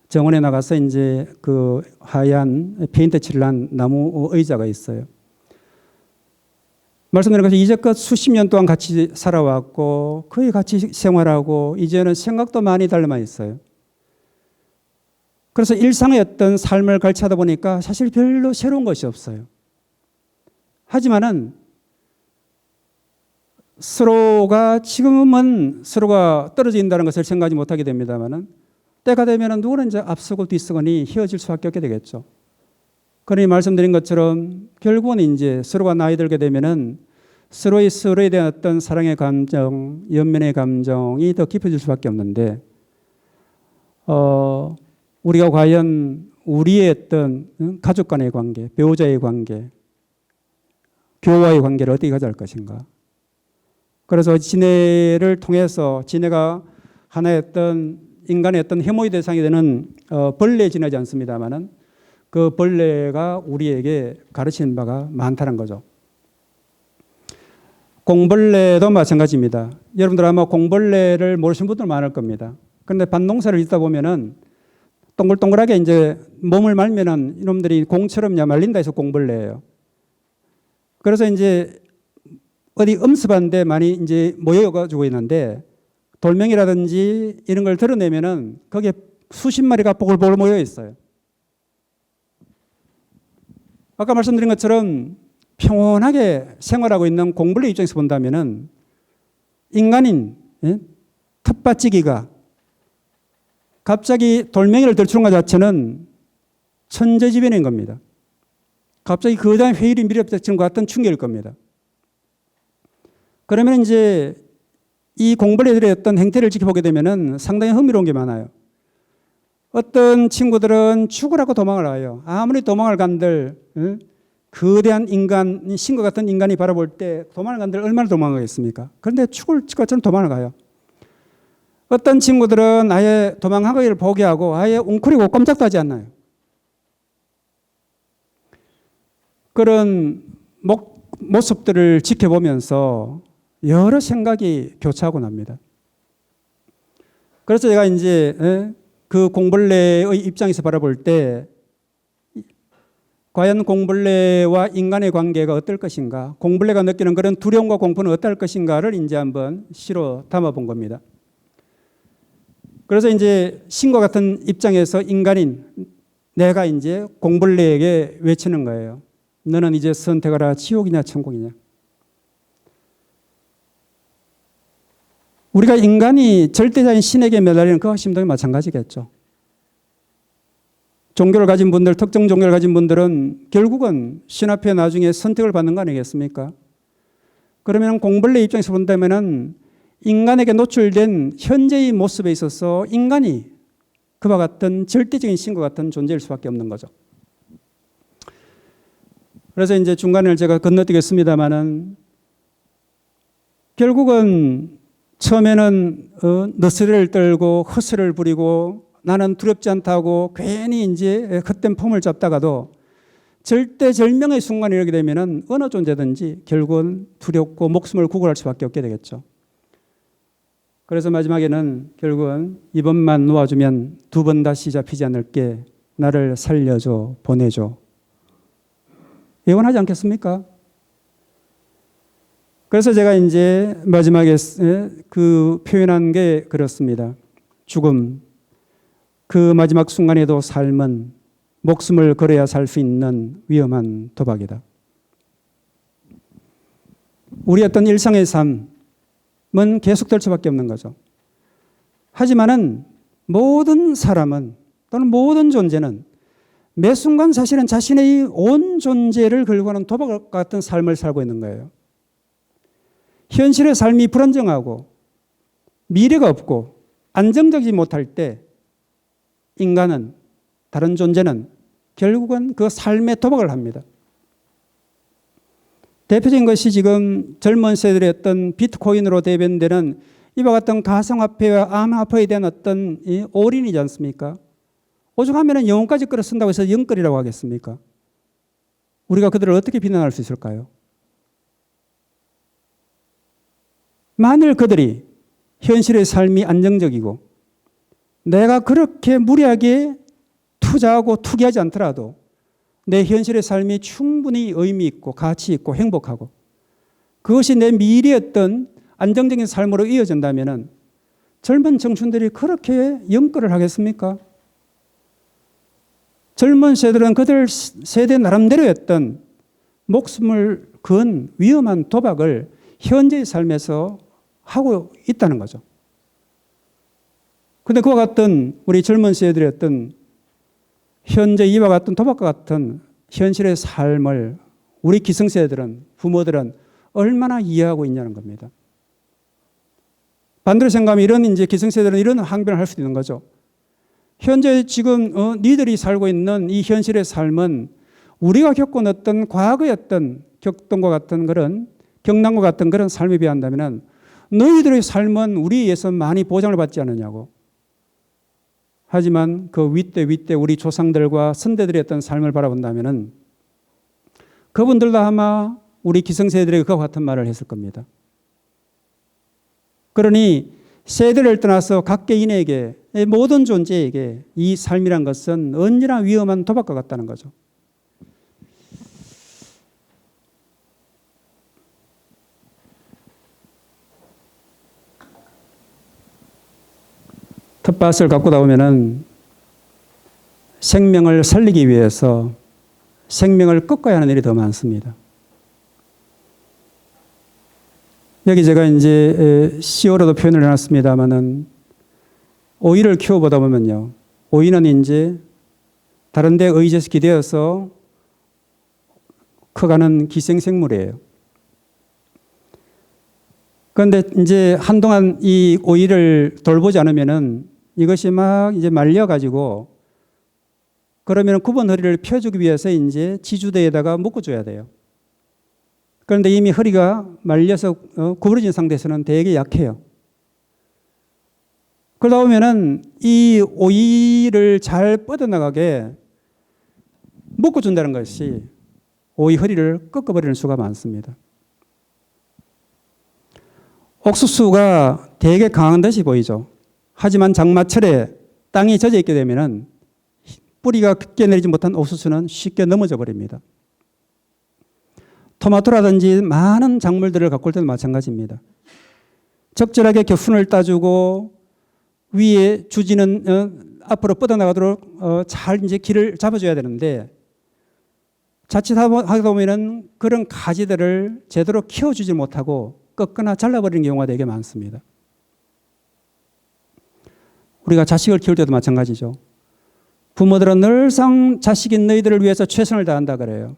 정원에 나가서 이제 그 하얀 페인트 칠을 한 나무 의자가 있어요. 말씀드린 것처럼 이제껏 수십 년 동안 같이 살아왔고 거의 같이 생활하고 이제는 생각도 많이 닮아 있어요. 그래서 일상의 어떤 삶을 같이 하다 보니까 사실 별로 새로운 것이 없어요. 하지만은 서로가 지금은 서로가 떨어져 있다는 것을 생각하지 못하게 됩니다만은 때가 되면은 누구는 이제 앞서고 뒤서거니 헤어질 수밖에 없게 되겠죠. 그러니 말씀드린 것처럼 결국은 이제 서로가 나이 들게 되면은 서로에 대한 어떤 사랑의 감정, 연민의 감정이 더 깊어질 수밖에 없는데, 우리가 과연 우리의 어떤 가족 간의 관계, 배우자의 관계, 교와의 관계를 어떻게 가져갈 것인가. 그래서 지네를 통해서 지네가 하나의 어떤 인간의 어떤 혐오의 대상이 되는 벌레에 지나지 않습니다만은 그 벌레가 우리에게 가르치는 바가 많다는 거죠. 공벌레도 마찬가지입니다. 여러분들 아마 공벌레를 모르시는 분들 많을 겁니다. 그런데 밭농사를 짓다 보면은 동글동글하게 이제 몸을 말면은 이놈들이 공처럼 말린다 해서 공벌레예요. 그래서 이제 어디 엄습한 데 많이 이제 모여가지고 있는데 돌멩이라든지 이런 걸 드러내면은 거기에 수십 마리가 보글보글 모여 있어요. 아까 말씀드린 것처럼 평온하게 생활하고 있는 공벌레 입장에서 본다면은 인간인 텃밭지기가 갑자기 돌멩이를 들추는 것 자체는 천재지변인 겁니다. 갑자기 거대한 회일이 밀어붙이는 것 같은 충격일 겁니다. 그러면 이제 이 공벌레들의 어떤 행태를 지켜보게 되면은 상당히 흥미로운 게 많아요. 어떤 친구들은 죽으라고 도망을 가요. 아무리 도망을 간들 거대한 인간, 신과 같은 인간이 바라볼 때 도망을 간들 얼마나 도망가겠습니까? 그런데 죽을 것처럼 도망을 가요. 어떤 친구들은 아예 도망하기를 포기하고 아예 웅크리고 꼼짝도 하지 않나요? 그런 모습들을 지켜보면서 여러 생각이 교차하고 납니다. 그래서 제가 이제 그 공벌레의 입장에서 바라볼 때 과연 공벌레와 인간의 관계가 어떨 것인가, 공벌레가 느끼는 그런 두려움과 공포는 어떨 것인가를 이제 한번 시로 담아 본 겁니다. 그래서 이제 신과 같은 입장에서 인간인 내가 이제 공벌레에게 외치는 거예요. 너는 이제 선택하라. 지옥이냐 천국이냐. 우리가 인간이 절대자인 신에게 매달리는 그와 심동이 마찬가지겠죠. 종교를 가진 분들, 특정 종교를 가진 분들은 결국은 신 앞에 나중에 선택을 받는 거 아니겠습니까? 그러면 공벌레 입장에서 본다면은 인간에게 노출된 현재의 모습에 있어서 인간이 그와 같은 절대적인 신과 같은 존재일 수밖에 없는 거죠. 그래서 이제 중간을 제가 건너뛰겠습니다만은 결국은 처음에는 너스레를 떨고 허스를 부리고 나는 두렵지 않다고 괜히 이제 헛된 폼을 잡다가도 절대절명의 순간이 이르게 되면은 어느 존재든지 결국은 두렵고 목숨을 구걸할 수밖에 없게 되겠죠. 그래서 마지막에는 결국은 이번만 놓아주면 두 번 다시 잡히지 않을게 나를 살려줘 보내줘 예언하지 않겠습니까? 그래서 제가 이제 마지막에 그 표현한 게 그렇습니다. 죽음, 그 마지막 순간에도 삶은 목숨을 걸어야 살 수 있는 위험한 도박이다. 우리 어떤 일상의 삶은 계속될 수밖에 없는 거죠. 하지만은 모든 사람은 또는 모든 존재는 매 순간 사실은 자신의 온 존재를 걸고 하는 도박 같은 삶을 살고 있는 거예요. 현실의 삶이 불안정하고 미래가 없고 안정적이지 못할 때 인간은, 다른 존재는 결국은 그 삶에 도박을 합니다. 대표적인 것이 지금 젊은 세대들의 어떤 비트코인으로 대변되는 이와 같은 가상화폐와 암호화폐에 대한 어떤 올인이지 않습니까? 오죽하면 영혼까지 끌어 쓴다고 해서 영끌이라고 하겠습니까? 우리가 그들을 어떻게 비난할 수 있을까요? 만일 그들이 현실의 삶이 안정적이고 내가 그렇게 무리하게 투자하고 투기하지 않더라도 내 현실의 삶이 충분히 의미 있고 가치 있고 행복하고 그것이 내 미래의 어떤 안정적인 삶으로 이어진다면 젊은 청춘들이 그렇게 영끌을 하겠습니까? 젊은 세대들은 그들 세대 나름대로의 어떤 목숨을 건 위험한 도박을 현재의 삶에서 하고 있다는 거죠. 그런데 그와 같은 우리 젊은 세대들의 어떤 현재 이와 같은 도박과 같은 현실의 삶을 우리 기성세대들은, 부모들은 얼마나 이해하고 있냐는 겁니다. 반대로 생각하면 이런 이제 기성세대들은 이런 항변을 할 수도 있는 거죠. 현재 지금 니들이 살고 있는 이 현실의 삶은 우리가 겪은 어떤 과거의 어떤 격동과 같은 그런 경남과 같은 그런 삶에 비한다면 너희들의 삶은 우리에 의해서 많이 보장을 받지 않느냐고. 하지만 그 윗대 우리 조상들과 선대들의 어떤 삶을 바라본다면 그분들도 아마 우리 기성세대들에게 그와 같은 말을 했을 겁니다. 그러니 세대를 떠나서 각 개인에게 모든 존재에게 이 삶이란 것은 언제나 위험한 도박과 같다는 거죠. 텃밭을 갖고 나오면은 생명을 살리기 위해서 생명을 꺾어야 하는 일이 더 많습니다. 여기 제가 이제 CO로도 표현을 해놨습니다만은 오이를 키워보다 보면요. 오이는 이제 다른 데 의지해서 기대어서 커가는 기생생물이에요. 그런데 이제 한동안 이 오이를 돌보지 않으면은 이것이 막 이제 말려가지고 그러면 굽은 허리를 펴주기 위해서 이제 지주대에다가 묶어줘야 돼요. 그런데 이미 허리가 말려서 구부러진 상태에서는 되게 약해요. 그러다 보면은 이 오이를 잘 뻗어나가게 묶어준다는 것이 오이 허리를 꺾어버리는 수가 많습니다. 옥수수가 되게 강한 듯이 보이죠. 하지만 장마철에 땅이 젖어 있게 되면은 뿌리가 깊게 내리지 못한 옥수수는 쉽게 넘어져 버립니다. 토마토라든지 많은 작물들을 갖고 올 때도 마찬가지입니다. 적절하게 교훈을 따주고 위에 주지는 앞으로 뻗어나가도록 잘 이제 길을 잡아줘야 되는데 자칫하다 보면은 그런 가지들을 제대로 키워주지 못하고 꺾거나 잘라버리는 경우가 되게 많습니다. 우리가 자식을 키울 때도 마찬가지죠. 부모들은 늘상 자식인 너희들을 위해서 최선을 다한다 그래요.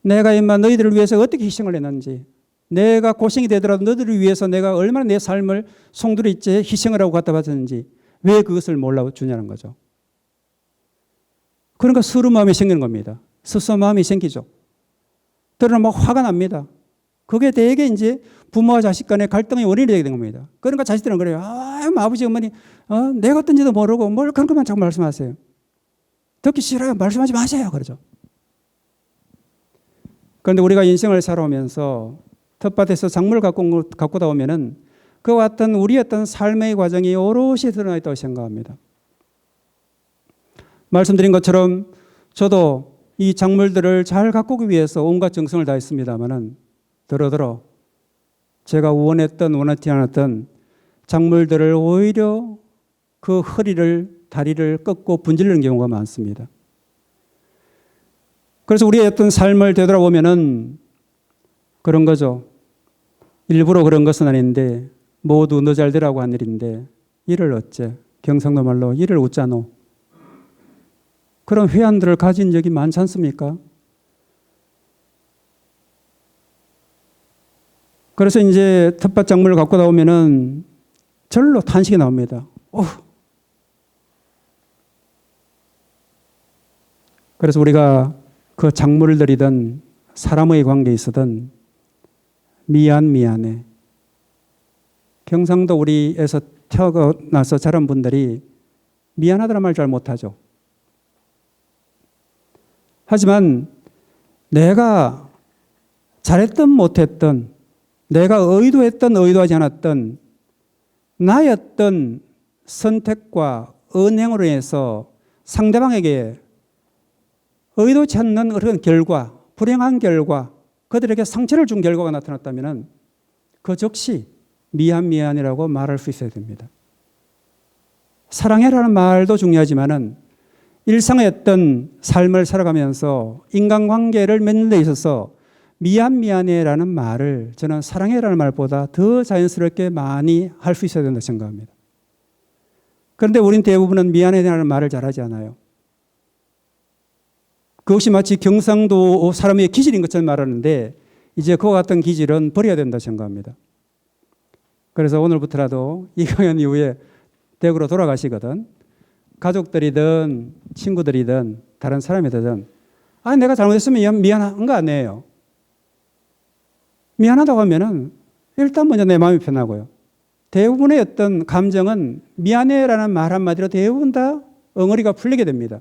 내가 임마 너희들을 위해서 어떻게 희생을 했는지, 내가 고생이 되더라도 너희들을 위해서 내가 얼마나 내 삶을 송두리 있게 희생을 하고 갖다 바쳤는지 왜 그것을 몰라주냐는 거죠. 그러니까 서로 마음이 생기는 겁니다. 스스로 마음이 생기죠. 때로는 막 화가 납니다. 그게 되게 이제 부모와 자식 간의 갈등의 원인이 되게 된 겁니다. 그러니까 자식들은 그래요. 아버지, 어머니, 내가 어떤지도 모르고 뭘 그런 것만 자꾸 말씀하세요. 듣기 싫어요. 말씀하지 마세요. 그러죠. 그런데 우리가 인생을 살아오면서 텃밭에서 작물을 갖고 나오면은 그와 같은 우리 어떤 삶의 과정이 오롯이 드러나 있다고 생각합니다. 말씀드린 것처럼 저도 이 작물들을 잘 가꾸기 위해서 온갖 정성을 다했습니다만은 더러더러 제가 원하지 않았던 작물들을 오히려 그 허리를, 다리를 꺾고 분질르는 경우가 많습니다. 그래서 우리의 어떤 삶을 되돌아보면은 그런 거죠. 일부러 그런 것은 아닌데 모두 너 잘 되라고 한 일인데 이를 어째? 경상도 말로 이를 웃자노. 그런 회한들을 가진 적이 많지 않습니까? 그래서 이제 텃밭 작물을 갖고 나오면은 절로 탄식이 나옵니다. 그래서 우리가 그 작물을 들이든 사람의 관계에 있어든 미안해. 경상도 우리에서 태어나서 자란 분들이 미안하다는 말 잘 못하죠. 하지만 내가 잘했든 못했든, 내가 의도했든 의도하지 않았든 나의 어떤 선택과 언행으로 인해서 상대방에게 의도치 않는 그런 결과, 불행한 결과, 그들에게 상처를 준 결과가 나타났다면 그 즉시 미안이라고 말할 수 있어야 됩니다. 사랑해라는 말도 중요하지만은 일상의 어떤 삶을 살아가면서 인간관계를 맺는 데 있어서 미안해라는 말을 저는 사랑해라는 말보다 더 자연스럽게 많이 할 수 있어야 된다고 생각합니다. 그런데 우린 대부분은 미안해라는 말을 잘하지 않아요. 그것이 마치 경상도 사람의 기질인 것처럼 말하는데 이제 그와 같은 기질은 버려야 된다고 생각합니다. 그래서 오늘부터라도 이 강연 이후에 대구로 돌아가시거든 가족들이든 친구들이든 다른 사람이든 내가 잘못했으면 미안한 거 아니에요. 미안하다고 하면은 일단 먼저 내 마음이 편하고요. 대부분의 어떤 감정은 미안해라는 말 한마디로 대부분 다 엉어리가 풀리게 됩니다.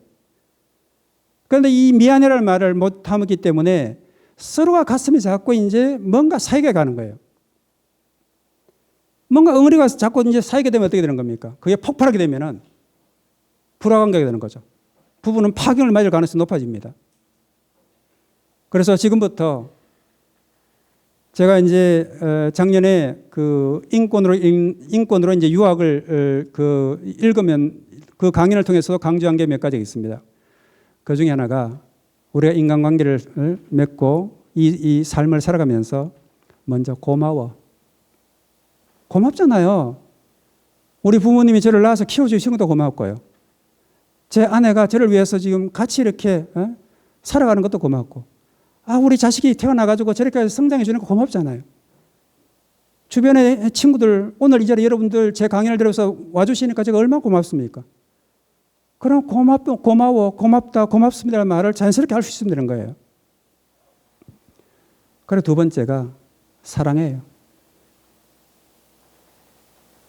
그런데 이 미안해라는 말을 못하기 때문에 서로가 가슴이 자꾸 이제 뭔가 사이게 가는 거예요. 뭔가 엉어리가 자꾸 이제 사이게 되면 어떻게 되는 겁니까? 그게 폭발하게 되면은 불화관계가 되는 거죠. 부부는 파경을 맞을 가능성이 높아집니다. 그래서 지금부터 제가 이제 작년에 그 인권으로 이제 유학을 읽으면 그 강연을 통해서 강조한 게 몇 가지 있습니다. 그 중에 하나가 우리가 인간관계를 맺고 이 삶을 살아가면서 먼저 고맙잖아요. 우리 부모님이 저를 낳아서 키워주신 것도 고맙고요. 제 아내가 저를 위해서 지금 같이 이렇게 살아가는 것도 고맙고 우리 자식이 태어나가지고 저렇게 성장해 주는 거 고맙잖아요. 주변의 친구들 오늘 이 자리에 여러분들 제 강연을 들어서 와주시니까 제가 얼마나 고맙습니까? 그럼 고마워, 고맙다, 고맙습니다라는 말을 자연스럽게 할 수 있으면 되는 거예요. 그리고 두 번째가 사랑해요.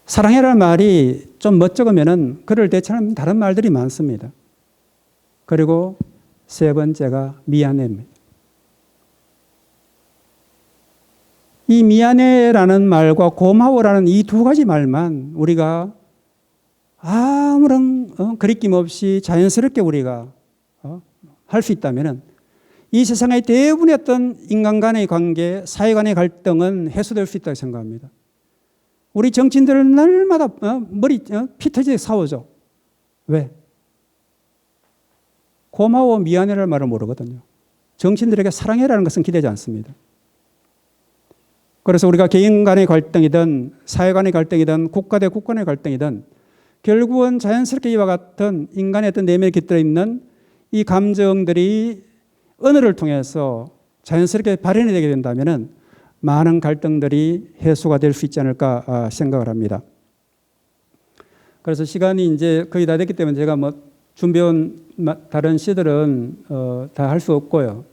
사랑해라는 말이 좀 멋쩍으면은 그를 대체하는 다른 말들이 많습니다. 그리고 세 번째가 미안해입니다. 이 미안해라는 말과 고마워라는 이 두 가지 말만 우리가 아무런 거리낌 없이 자연스럽게 우리가 할 수 있다면 이 세상의 대부분의 어떤 인간 간의 관계, 사회 간의 갈등은 해소될 수 있다고 생각합니다. 우리 정치인들은 날마다 머리 피 터지게 싸우죠. 왜? 고마워, 미안해라는 말을 모르거든요. 정치인들에게 사랑해라는 것은 기대지 않습니다. 그래서 우리가 개인 간의 갈등이든 사회 간의 갈등이든 국가 대 국가 간의 갈등이든 결국은 자연스럽게 이와 같은 인간의 어떤 내면에 깃들어 있는 이 감정들이 언어를 통해서 자연스럽게 발현이 되게 된다면 많은 갈등들이 해소가 될 수 있지 않을까 생각을 합니다. 그래서 시간이 이제 거의 다 됐기 때문에 제가 준비해온 다른 시들은 다 할 수 없고요.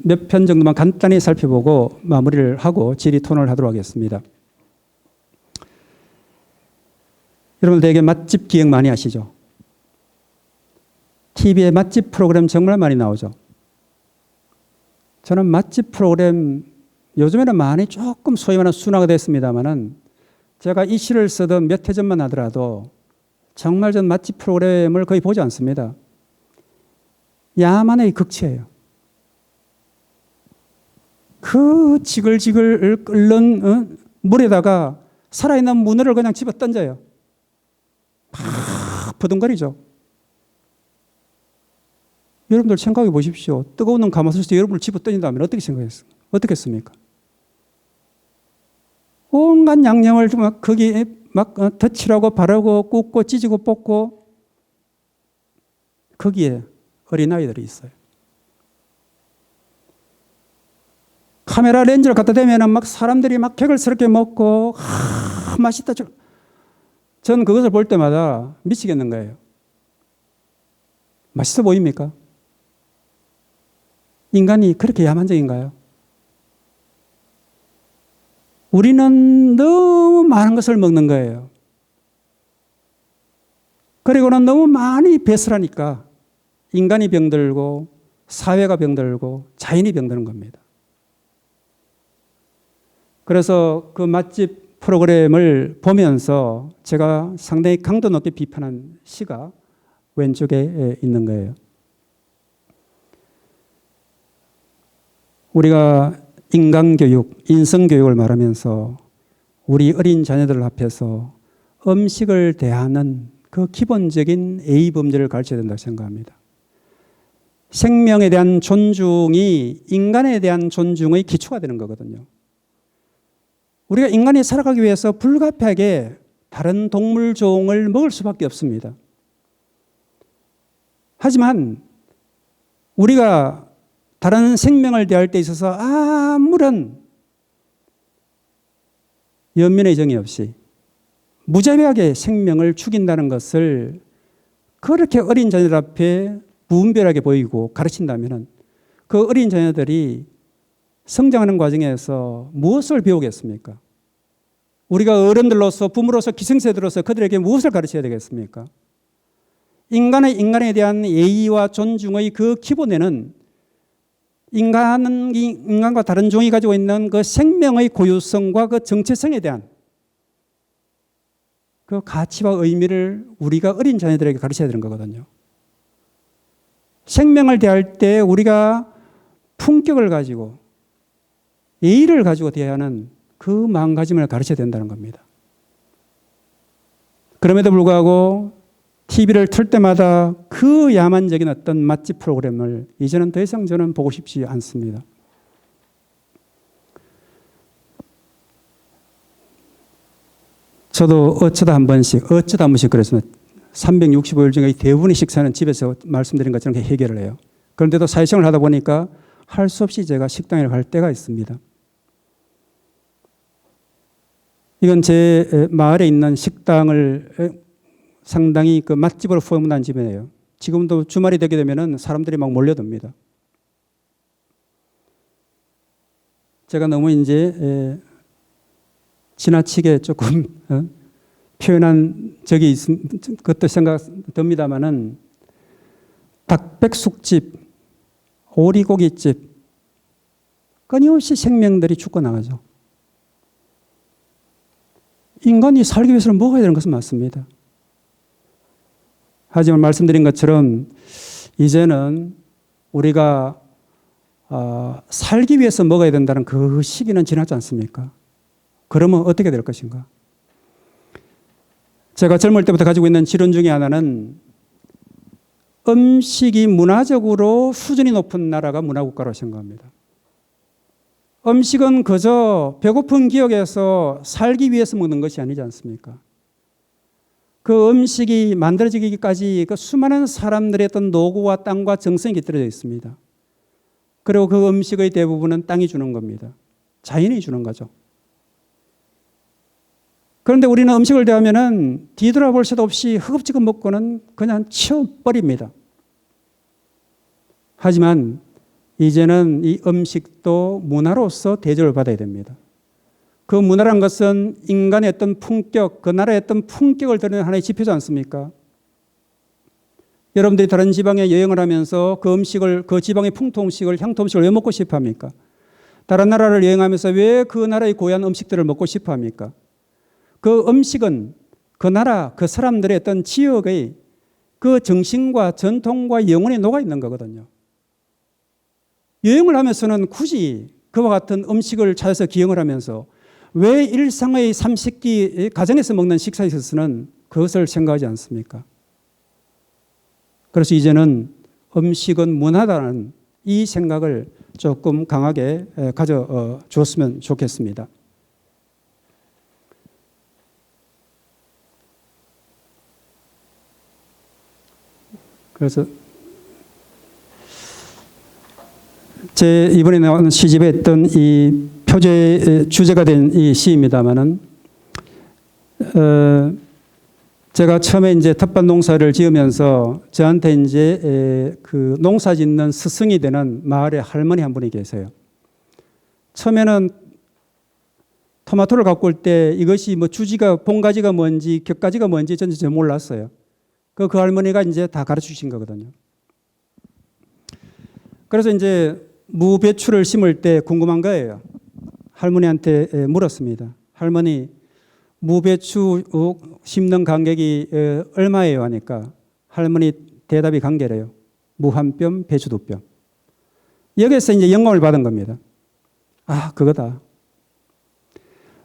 몇 편 정도만 간단히 살펴보고 마무리를 하고 질의 토론을 하도록 하겠습니다. 여러분 되게 맛집 기억 많이 하시죠? TV에 맛집 프로그램 정말 많이 나오죠? 저는 맛집 프로그램 요즘에는 많이 조금 소위 말하는 순화가 됐습니다만은 제가 이 시를 쓰던 몇 해 전만 하더라도 정말 전 맛집 프로그램을 거의 보지 않습니다. 야만의 극치예요. 그 지글지글 끓는 물에다가 살아있는 문어를 그냥 집어 던져요. 막 부둥거리죠. 여러분들 생각해 보십시오. 뜨거운 가마솥에 여러분을 집어 던진다면 어떻겠습니까? 온갖 양념을 거기에 막 덧칠하고 바르고 굽고 찢고 뽑고 거기에 어린아이들이 있어요. 카메라 렌즈를 갖다 대면 막 사람들이 막 개걸스럽게 먹고 맛있다. 전 그것을 볼 때마다 미치겠는 거예요. 맛있어 보입니까? 인간이 그렇게 야만적인가요? 우리는 너무 많은 것을 먹는 거예요. 그리고는 너무 많이 배설하니까 인간이 병들고 사회가 병들고 자연이 병드는 겁니다. 그래서 그 맛집 프로그램을 보면서 제가 상당히 강도 높게 비판한 시가 왼쪽에 있는 거예요. 우리가 인간교육, 인성교육을 말하면서 우리 어린 자녀들 앞에서 음식을 대하는 그 기본적인 예의 범죄를 가르쳐야 된다고 생각합니다. 생명에 대한 존중이 인간에 대한 존중의 기초가 되는 거거든요. 우리가 인간이 살아가기 위해서 불가피하게 다른 동물 종을 먹을 수밖에 없습니다. 하지만 우리가 다른 생명을 대할 때 있어서 아무런 연민의 정이 없이 무자비하게 생명을 죽인다는 것을 그렇게 어린 자녀들 앞에 무분별하게 보이고 가르친다면 그 어린 자녀들이 성장하는 과정에서 무엇을 배우겠습니까? 우리가 어른들로서 부모로서 기성세대로서 그들에게 무엇을 가르쳐야 되겠습니까? 인간에 대한 예의와 존중의 그 기본에는 인간과 다른 종이 가지고 있는 그 생명의 고유성과 그 정체성에 대한 그 가치와 의미를 우리가 어린 자녀들에게 가르쳐야 되는 거거든요. 생명을 대할 때 우리가 품격을 가지고 예의를 가지고 대해야 하는 그 마음가짐을 가르쳐야 된다는 겁니다. 그럼에도 불구하고 TV를 틀 때마다 그 야만적인 어떤 맛집 프로그램을 이제는 더 이상 저는 보고 싶지 않습니다. 저도 어쩌다 한 번씩 그래서 365일 중에 대부분의 식사는 집에서 말씀드린 것처럼 해결을 해요. 그런데도 사회생활을 하다 보니까 할 수 없이 제가 식당에 갈 때가 있습니다. 이건 제 마을에 있는 식당을 상당히 그 맛집으로 소문난 집이에요. 지금도 주말이 되게 되면은 사람들이 막 몰려듭니다. 제가 너무 이제 지나치게 조금 표현한 적이 그것도 생각 듭니다만은 닭백숙집, 오리고기집 끊임없이 생명들이 죽고 나가죠. 인간이 살기 위해서는 먹어야 되는 것은 맞습니다. 하지만 말씀드린 것처럼 이제는 우리가 살기 위해서 먹어야 된다는 그 시기는 지났지 않습니까? 그러면 어떻게 될 것인가? 제가 젊을 때부터 가지고 있는 지론 중에 하나는 음식이 문화적으로 수준이 높은 나라가 문화국가라고 생각합니다. 음식은 그저 배고픈 기억에서 살기 위해서 먹는 것이 아니지 않습니까? 그 음식이 만들어지기까지 그 수많은 사람들의 어떤 노고와 땀과 정성이 깃들어져 있습니다. 그리고 그 음식의 대부분은 땅이 주는 겁니다. 자연이 주는 거죠. 그런데 우리는 음식을 대하면은 뒤돌아볼 새도 없이 허겁지겁 먹고는 그냥 치워버립니다. 하지만 이제는 이 음식도 문화로서 대접을 받아야 됩니다. 그 문화란 것은 인간의 어떤 품격, 그 나라의 어떤 품격을 드러내는 하나의 지표지 않습니까? 여러분들이 다른 지방에 여행을 하면서 그 음식을, 그 지방의 풍토 음식을, 향토 음식을 왜 먹고 싶어 합니까? 다른 나라를 여행하면서 왜 그 나라의 고유한 음식들을 먹고 싶어 합니까? 그 음식은 그 나라, 그 사람들의 어떤 지역의 그 정신과 전통과 영혼이 녹아 있는 거거든요. 여행을 하면서는 굳이 그와 같은 음식을 찾아서 기억을 하면서 왜 일상의 삼식기 가정에서 먹는 식사에 있어서는 그것을 생각하지 않습니까? 그래서 이제는 음식은 문화다는 이 생각을 조금 강하게 가져주었으면 좋겠습니다. 그래서 제 이번에 나온 시집에 했던 이 표제의 주제가 된 이 시입니다만은, 제가 처음에 이제 텃밭 농사를 지으면서 저한테 이제 그 농사 짓는 스승이 되는 마을의 할머니 한 분이 계세요. 처음에는 토마토를 갖고 올 때 이것이 뭐 주지가, 봉가지가 뭔지 격가지가 뭔지 전혀 잘 몰랐어요. 그 할머니가 이제 다 가르쳐 주신 거거든요. 그래서 이제 무배추를 심을 때 궁금한 거예요. 할머니한테 물었습니다. 할머니, 무배추 심는 간격이 얼마예요? 하니까 할머니 대답이 간결해요. 무 한 뼘, 배추 두 뼘. 여기서 이제 영감을 받은 겁니다. 아, 그거다.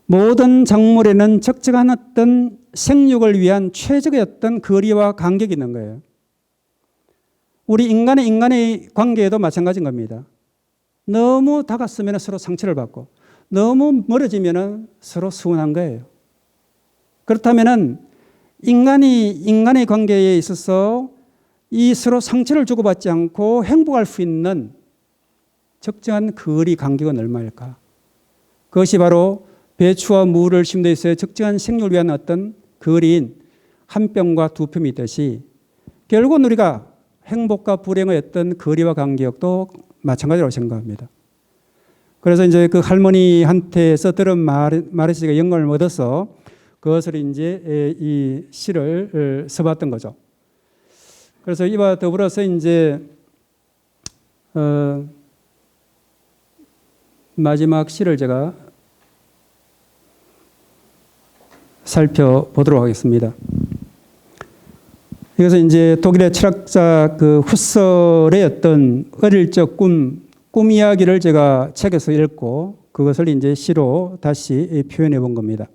모든 작물에는 적정한 어떤 생육을 위한 최적의 어떤 거리와 간격이 있는 거예요. 우리 인간의 관계에도 마찬가지인 겁니다. 너무 다가서면 서로 상처를 받고 너무 멀어지면 서로 서운한 거예요. 그렇다면 인간의 관계에 있어서 이 서로 상처를 주고받지 않고 행복할 수 있는 적정한 거리 간격은 얼마일까? 그것이 바로 배추와 무를 심는 데 있어서 적정한 생육을 위한 어떤 거리인 한 뼘과 두 뼘이 있듯이, 결국은 우리가 행복과 불행의 어떤 거리와 간격도 마찬가지라고 생각합니다. 그래서 이제 그 할머니한테서 들은 말에서 제가 영감을 얻어서 그것을 이제 이 시를 써봤던 거죠. 그래서 이와 더불어서 이제 마지막 시를 제가 살펴보도록 하겠습니다. 이것은 이제 독일의 철학자 그 후설의 어떤 어릴 적 꿈 이야기를 제가 책에서 읽고 그것을 이제 시로 다시 표현해 본 겁니다.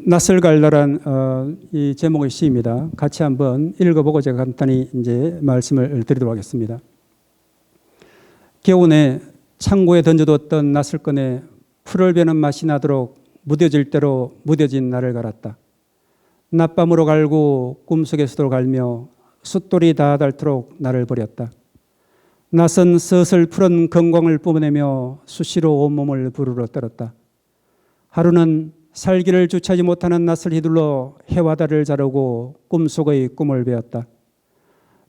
낯설갈달한 이 제목의 시입니다. 같이 한번 읽어보고 제가 간단히 이제 말씀을 드리도록 하겠습니다. 겨우내 창고에 던져뒀던 낯설건에 풀을 베는 맛이 나도록 무뎌질 대로 무뎌진 나를 갈았다. 낮밤으로 갈고 꿈속에서도 갈며 숫돌이 다 닳도록 나를 버렸다. 낯선 슬슬 푸른 건광을 뿜어내며 수시로 온몸을 부르러 떨었다. 하루는 살기를 주체하지 못하는 낯을 휘둘러 해와 달을 자르고 꿈속의 꿈을 베었다.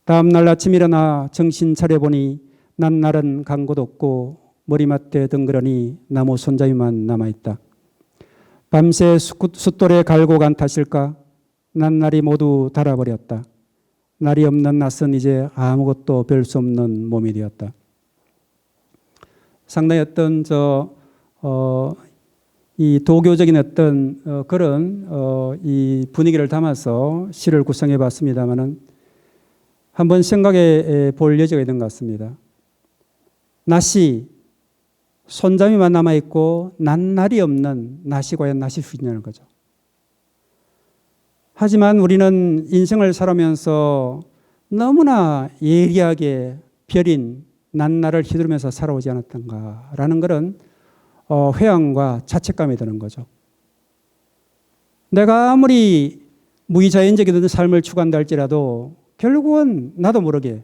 다음 날 아침 일어나 정신 차려보니 난날은 간 곳 없고 머리맡에 덩그러니 나무 손잡이만 남아있다. 밤새 숫돌에 갈고 간 탓일까? 난날이 모두 닳아버렸다. 날이 없는 낯은 이제 아무것도 별 수 없는 몸이 되었다. 상당히 어떤 이 도교적인 어떤 그런 이 분위기를 담아서 시를 구성해 봤습니다만은 한번 생각해 볼 여지가 있는 것 같습니다. 낯이 손잡이만 남아있고 낱날이 없는 낯이 과연 낯일 수 있냐는 거죠. 하지만 우리는 인생을 살아면서 너무나 예리하게 별인 낱날을 휘두르면서 살아오지 않았던가라는 그런 회한과 자책감이 드는 거죠. 내가 아무리 무의자연적인 삶을 추구한다 할지라도 결국은 나도 모르게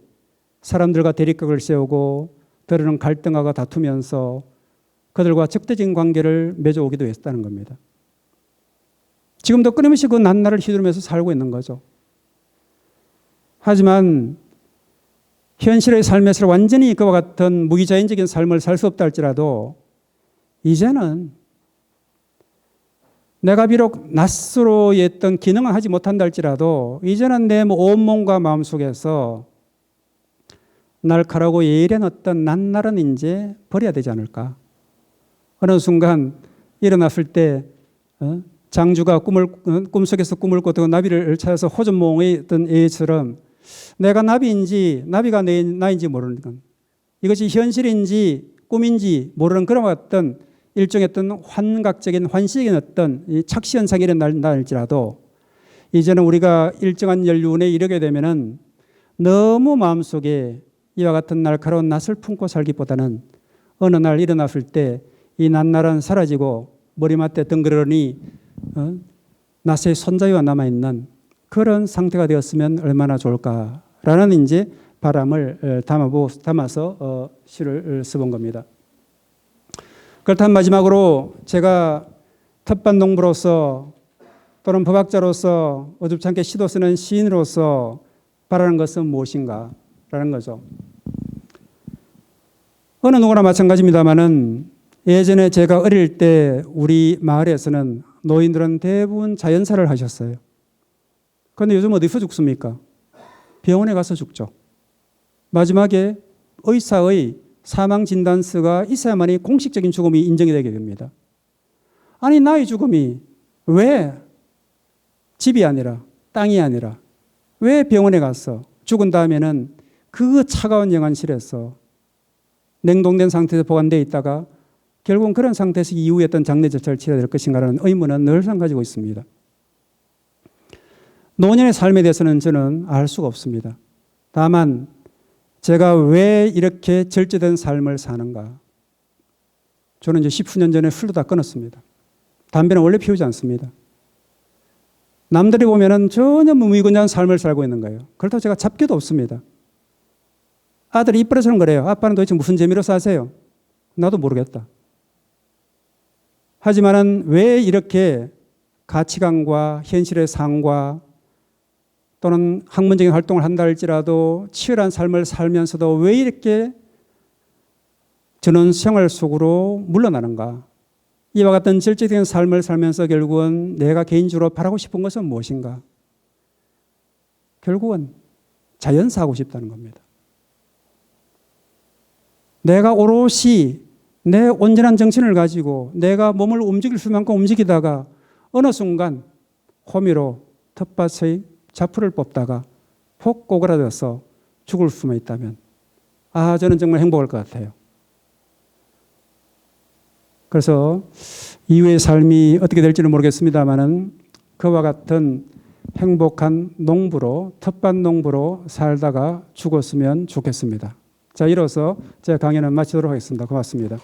사람들과 대립각을 세우고 때로는 갈등하고 다투면서 그들과 적대적인 관계를 맺어오기도 했다는 겁니다. 지금도 끊임없이 그 낱날을 휘두르면서 살고 있는 거죠. 하지만 현실의 삶에서 완전히 그와 같은 무기자연적인 삶을 살 수 없다 할지라도 이제는 내가 비록 낯으로의 어떤 기능을 하지 못한다 할지라도 이제는 내 온몸과 마음속에서 날카롭고 예리한 어떤 낱날은 이제 버려야 되지 않을까. 어느 순간 일어났을 때 장주가 꿈속에서 꿈을 꾸고 나비를 찾아서 호전몽의 어떤 애처럼 내가 나비인지 나비가 나인지 모르는 건 이것이 현실인지 꿈인지 모르는 그런 어떤 일종의 어떤 환각적인 환시적인 어떤 착시현상이 일어날지라도 이제는 우리가 일정한 연륜에 이르게 되면은 너무 마음속에 이와 같은 날카로운 낯을 품고 살기보다는 어느 날 일어났을 때 이 낱날은 사라지고 머리맡에 덩그러니 낯의 손잡이가 남아있는 그런 상태가 되었으면 얼마나 좋을까라는 이제 바람을 담아서 시를 써본 겁니다. 그렇다면 마지막으로 제가 텃밭농부로서 또는 법학자로서 어줍잖게 시도 쓰는 시인으로서 바라는 것은 무엇인가라는 거죠. 어느 누구나 마찬가지입니다만은 예전에 제가 어릴 때 우리 마을에서는 노인들은 대부분 자연사를 하셨어요. 그런데 요즘 어디서 죽습니까? 병원에 가서 죽죠. 마지막에 의사의 사망진단서가 있어야만이 공식적인 죽음이 인정이 되게 됩니다. 아니 나의 죽음이 왜 집이 아니라 땅이 아니라 왜 병원에 가서 죽은 다음에는 그 차가운 영안실에서 냉동된 상태에서 보관되어 있다가 결국은 그런 상태에서 이후에 어떤 장례 절차를 치러야 될 것인가라는 의문은 늘상 가지고 있습니다. 노년의 삶에 대해서는 저는 알 수가 없습니다. 다만 제가 왜 이렇게 절제된 삶을 사는가. 저는 이제 10수년 전에 술도 다 끊었습니다. 담배는 원래 피우지 않습니다. 남들이 보면은 전혀 무미건조한 삶을 살고 있는 거예요. 그렇다고 제가 잡기도 없습니다. 아들이 이뻐서는 그래요. 아빠는 도대체 무슨 재미로 사세요? 나도 모르겠다. 하지만은 왜 이렇게 가치관과 현실의 상과 또는 학문적인 활동을 한다 할지라도 치열한 삶을 살면서도 왜 이렇게 저는 생활 속으로 물러나는가? 이와 같은 절제된 삶을 살면서 결국은 내가 개인적으로 바라고 싶은 것은 무엇인가? 결국은 자연사하고 싶다는 겁니다. 내가 오롯이 내 온전한 정신을 가지고 내가 몸을 움직일 수만큼 움직이다가 어느 순간 호미로 텃밭의 자풀을 뽑다가 폭 꼬그라져서 죽을 수만 있다면 저는 정말 행복할 것 같아요. 그래서 이후의 삶이 어떻게 될지는 모르겠습니다만은 그와 같은 행복한 농부로 텃밭 농부로 살다가 죽었으면 좋겠습니다. 자, 이로써 제 강연은 마치도록 하겠습니다. 고맙습니다.